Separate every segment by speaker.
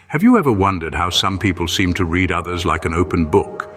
Speaker 1: Have you ever wondered how some people seem to read others like an open book?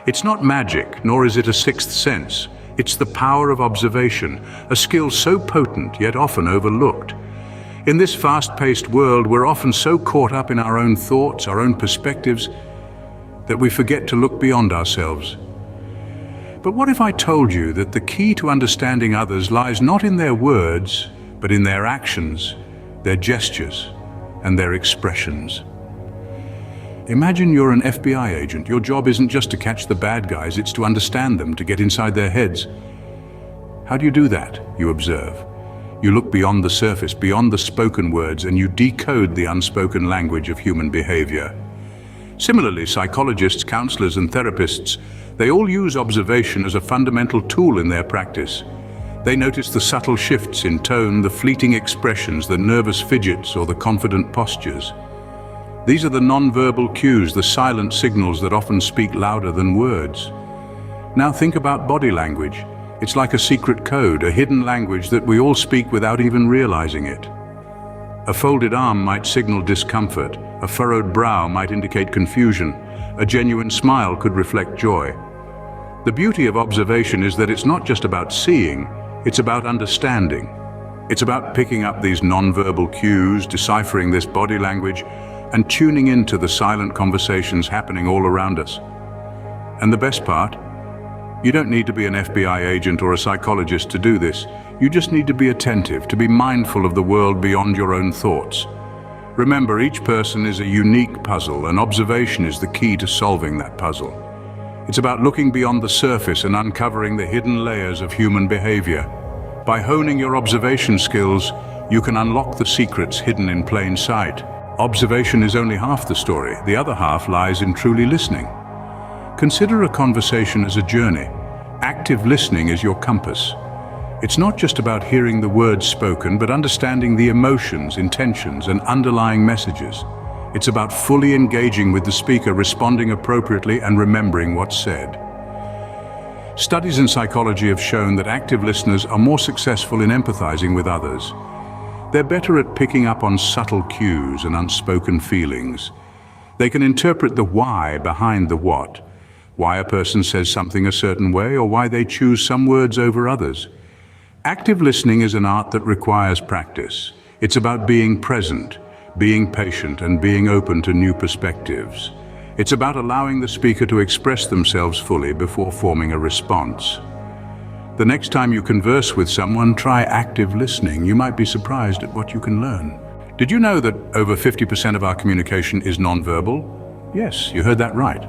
Speaker 1: It's not magic, nor is it a sixth sense. It's the power of observation, a skill so potent yet often overlooked. In this fast-paced world, we're often so caught up in our own thoughts, our own perspectives, that we forget to look beyond ourselves. But what if I told you that the key to understanding others lies not in their words, but in their actions, their gestures, and their expressions? Imagine you're an FBI agent. Your job isn't just to catch the bad guys, it's to understand them, to get inside their heads. How do you do that? You observe. You look beyond the surface, beyond the spoken words, and you decode the unspoken language of human behavior. Similarly, psychologists, counselors, and therapists, they all use observation as a fundamental tool in their practice. They notice the subtle shifts in tone, the fleeting expressions, the nervous fidgets, or the confident postures. These are the non-verbal cues, the silent signals that often speak louder than words. Now think about body language. It's like a secret code, a hidden language that we all speak without even realizing it. A folded arm might signal discomfort, a furrowed brow might indicate confusion, a genuine smile could reflect joy. The beauty of observation is that it's not just about seeing, it's about understanding. It's about picking up these non-verbal cues, deciphering this body language, and tuning into the silent conversations happening all around us. And the best part? You don't need to be an FBI agent or a psychologist to do this. You just need to be attentive, to be mindful of the world beyond your own thoughts. Remember, each person is a unique puzzle, and observation is the key to solving that puzzle. It's about looking beyond the surface and uncovering the hidden layers of human behavior. By honing your observation skills, you can unlock the secrets hidden in plain sight. Observation is only half the story. The other half lies in truly listening. Consider a conversation as a journey. Active listening is your compass. It's not just about hearing the words spoken, but understanding the emotions, intentions, and underlying messages. It's about fully engaging with the speaker, responding appropriately, and remembering what's said. Studies in psychology have shown that active listeners are more successful in empathizing with others. They're better at picking up on subtle cues and unspoken feelings. They can interpret the why behind the what, why a person says something a certain way or why they choose some words over others. Active listening is an art that requires practice. It's about being present, being patient, and being open to new perspectives. It's about allowing the speaker to express themselves fully before forming a response. The next time you converse with someone, try active listening. You might be surprised at what you can learn. Did you know that over 50% of our communication is nonverbal? Yes, you heard that right.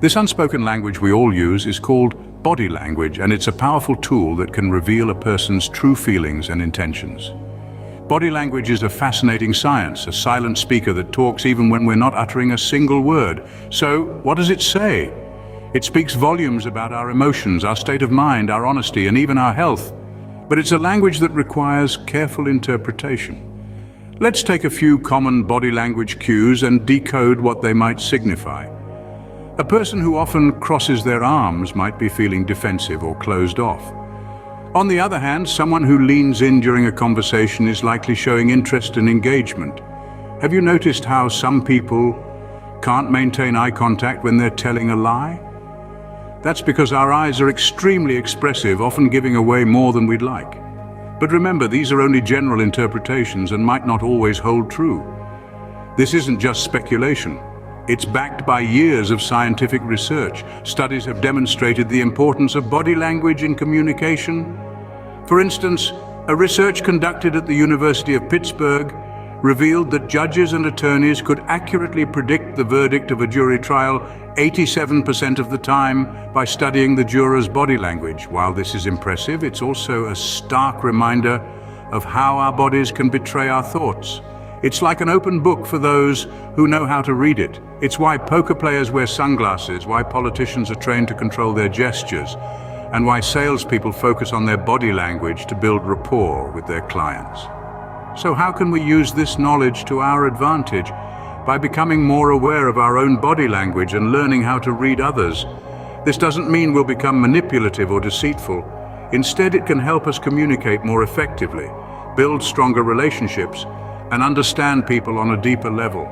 Speaker 1: This unspoken language we all use is called body language, and it's a powerful tool that can reveal a person's true feelings and intentions. Body language is a fascinating science, a silent speaker that talks even when we're not uttering a single word. So, what does it say? It speaks volumes about our emotions, our state of mind, our honesty, and even our health. But it's a language that requires careful interpretation. Let's take a few common body language cues and decode what they might signify. A person who often crosses their arms might be feeling defensive or closed off. On the other hand, someone who leans in during a conversation is likely showing interest and engagement. Have you noticed how some people can't maintain eye contact when they're telling a lie? That's because our eyes are extremely expressive, often giving away more than we'd like. But remember, these are only general interpretations and might not always hold true. This isn't just speculation. It's backed by years of scientific research. Studies have demonstrated the importance of body language in communication. For instance, a research conducted at the University of Pittsburgh revealed that judges and attorneys could accurately predict the verdict of a jury trial 87% of the time by studying the juror's body language. While this is impressive, it's also a stark reminder of how our bodies can betray our thoughts. It's like an open book for those who know how to read it. It's why poker players wear sunglasses, why politicians are trained to control their gestures, and why salespeople focus on their body language to build rapport with their clients. So how can we use this knowledge to our advantage? By becoming more aware of our own body language and learning how to read others. This doesn't mean we'll become manipulative or deceitful. Instead, it can help us communicate more effectively, build stronger relationships, and understand people on a deeper level.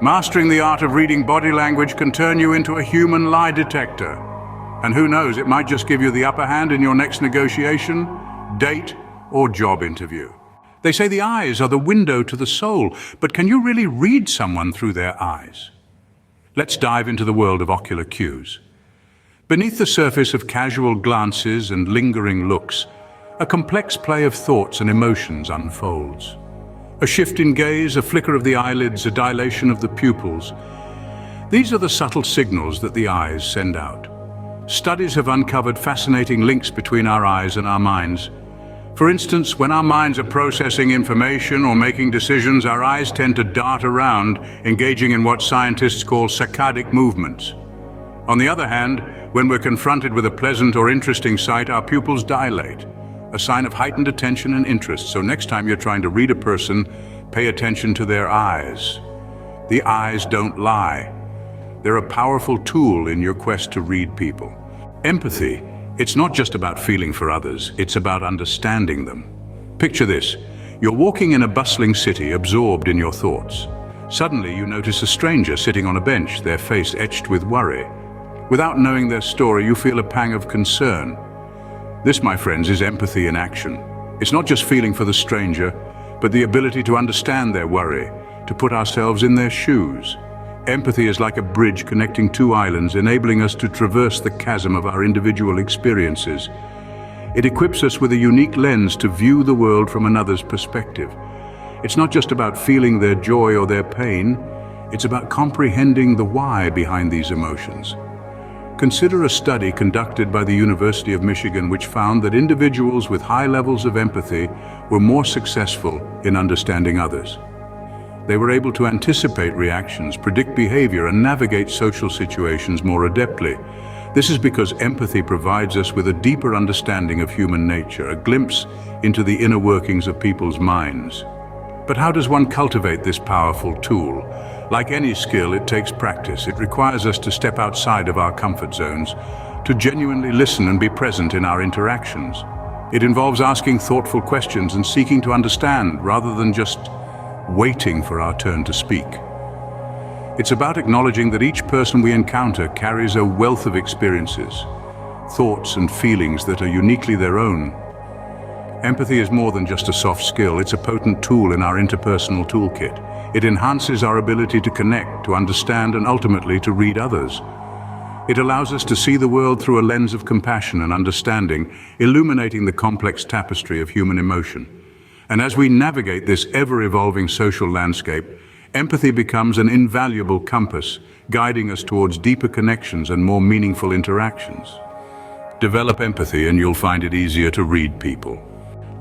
Speaker 1: Mastering the art of reading body language can turn you into a human lie detector. And who knows, it might just give you the upper hand in your next negotiation, date, or job interview. They say the eyes are the window to the soul, but can you really read someone through their eyes? Let's dive into the world of ocular cues. Beneath the surface of casual glances and lingering looks, a complex play of thoughts and emotions unfolds. A shift in gaze, a flicker of the eyelids, a dilation of the pupils. These are the subtle signals that the eyes send out. Studies have uncovered fascinating links between our eyes and our minds. For instance, when our minds are processing information or making decisions, our eyes tend to dart around, engaging in what scientists call saccadic movements. On the other hand, when we're confronted with a pleasant or interesting sight, our pupils dilate, a sign of heightened attention and interest. So next time you're trying to read a person, pay attention to their eyes. The eyes don't lie. They're a powerful tool in your quest to read people. Empathy, it's not just about feeling for others, it's about understanding them. Picture this, you're walking in a bustling city, absorbed in your thoughts. Suddenly you notice a stranger sitting on a bench, their face etched with worry. Without knowing their story, you feel a pang of concern. This, my friends, is empathy in action. It's not just feeling for the stranger, but the ability to understand their worry, to put ourselves in their shoes. Empathy is like a bridge connecting two islands, enabling us to traverse the chasm of our individual experiences. It equips us with a unique lens to view the world from another's perspective. It's not just about feeling their joy or their pain, it's about comprehending the why behind these emotions. Consider a study conducted by the University of Michigan which found that individuals with high levels of empathy were more successful in understanding others. They were able to anticipate reactions, predict behavior, and navigate social situations more adeptly. This is because empathy provides us with a deeper understanding of human nature, a glimpse into the inner workings of people's minds. But how does one cultivate this powerful tool? Like any skill, it takes practice. It requires us to step outside of our comfort zones, to genuinely listen and be present in our interactions. It involves asking thoughtful questions and seeking to understand rather than just waiting for our turn to speak. It's about acknowledging that each person we encounter carries a wealth of experiences, thoughts and feelings that are uniquely their own. Empathy is more than just a soft skill, it's a potent tool in our interpersonal toolkit. It enhances our ability to connect, to understand, and ultimately to read others. It allows us to see the world through a lens of compassion and understanding, illuminating the complex tapestry of human emotion. And as we navigate this ever-evolving social landscape, empathy becomes an invaluable compass, guiding us towards deeper connections and more meaningful interactions. Develop empathy and you'll find it easier to read people.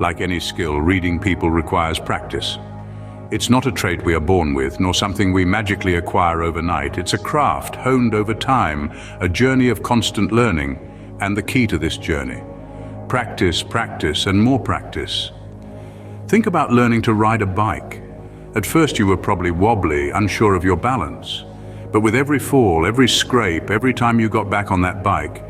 Speaker 1: Like any skill, reading people requires practice. It's not a trait we are born with, nor something we magically acquire overnight. It's a craft honed over time, a journey of constant learning, and the key to this journey: practice, practice, and more practice. Think about learning to ride a bike. At first you were probably wobbly, unsure of your balance. But with every fall, every scrape, every time you got back on that bike,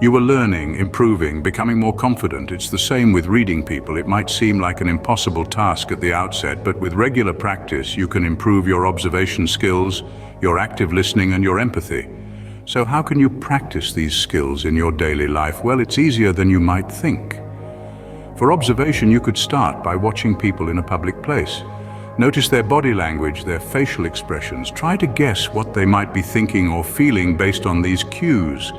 Speaker 1: you were learning, improving, becoming more confident. It's the same with reading people. It might seem like an impossible task at the outset, but with regular practice, you can improve your observation skills, your active listening, and your empathy. So how can you practice these skills in your daily life? Well, it's easier than you might think. For observation, you could start by watching people in a public place. Notice their body language, their facial expressions. Try to guess what they might be thinking or feeling based on these cues.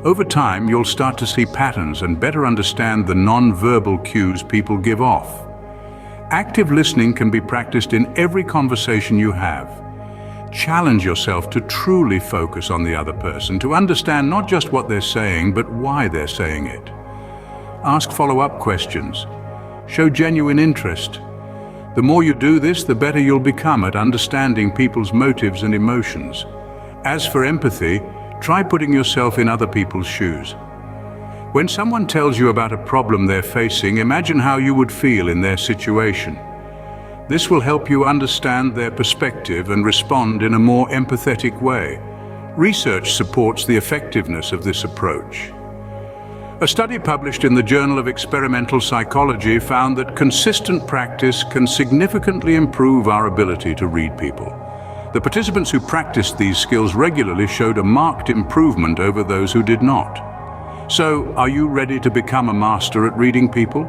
Speaker 1: Over time, you'll start to see patterns and better understand the non-verbal cues people give off. Active listening can be practiced in every conversation you have. Challenge yourself to truly focus on the other person, to understand not just what they're saying, but why they're saying it. Ask follow-up questions. Show genuine interest. The more you do this, the better you'll become at understanding people's motives and emotions. As for empathy, try putting yourself in other people's shoes. When someone tells you about a problem they're facing, imagine how you would feel in their situation. This will help you understand their perspective and respond in a more empathetic way. Research supports the effectiveness of this approach. A study published in the Journal of Experimental Psychology found that consistent practice can significantly improve our ability to read people. The participants who practiced these skills regularly showed a marked improvement over those who did not. So, are you ready to become a master at reading people?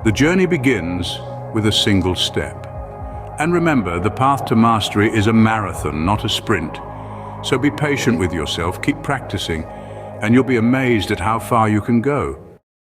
Speaker 1: The journey begins with a single step. And remember, the path to mastery is a marathon, not a sprint. So be patient with yourself, keep practicing, and you'll be amazed at how far you can go.